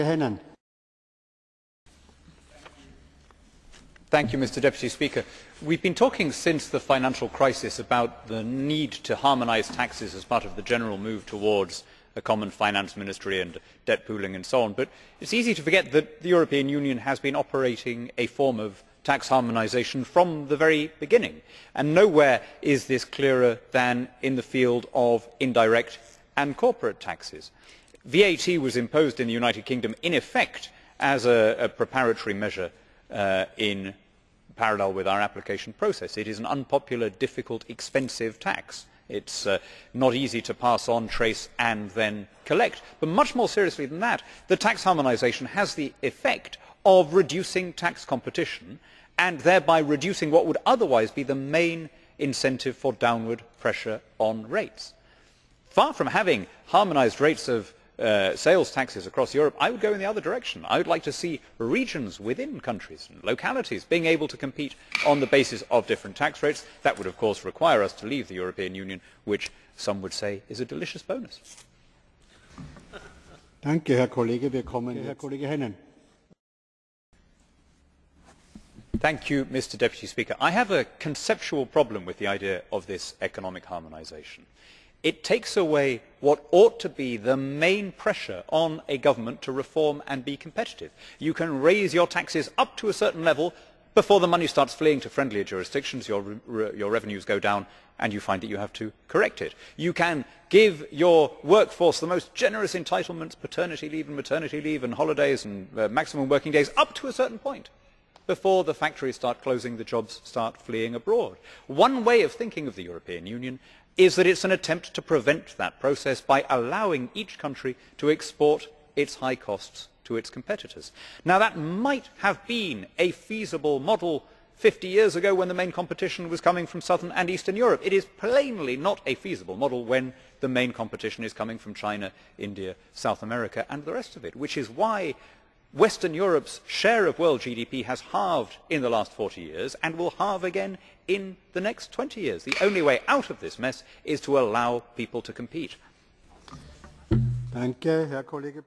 Hannan. Thank you, Mr. Deputy Speaker. We've been talking since the financial crisis about the need to harmonise taxes as part of the general move towards a common finance ministry and debt pooling and so on, but it's easy to forget that the European Union has been operating a form of tax harmonisation from the very beginning, and nowhere is this clearer than in the field of indirect and corporate taxes. VAT was imposed in the United Kingdom in effect as a preparatory measure in parallel with our application process. It is an unpopular, difficult, expensive tax. It's not easy to pass on, trace and then collect. But much more seriously than that, the tax harmonisation has the effect of reducing tax competition and thereby reducing what would otherwise be the main incentive for downward pressure on rates. Far from having harmonised rates of sales taxes across Europe, I would go in the other direction. I would like to see regions within countries and localities being able to compete on the basis of different tax rates. That would of course require us to leave the European Union, which some would say is a delicious bonus. Danke, Herr Kollege. Wir kommen Herr Kollege Hannan. Thank you, Mr. Deputy Speaker. I have a conceptual problem with the idea of this economic harmonisation. It takes away what ought to be the main pressure on a government to reform and be competitive. You can raise your taxes up to a certain level before the money starts fleeing to friendlier jurisdictions, your revenues go down and you find that you have to correct it. You can give your workforce the most generous entitlements, paternity leave and maternity leave and holidays and maximum working days up to a certain point before the factories start closing, the jobs start fleeing abroad. One way of thinking of the European Union is that it's an attempt to prevent that process by allowing each country to export its high costs to its competitors. Now that might have been a feasible model 50 years ago when the main competition was coming from Southern and Eastern Europe. It is plainly not a feasible model when the main competition is coming from China, India, South America and the rest of it, which is why Western Europe's share of world GDP has halved in the last 40 years and will halve again in the next 20 years. The only way out of this mess is to allow people to compete. Danke, Herr Kollege.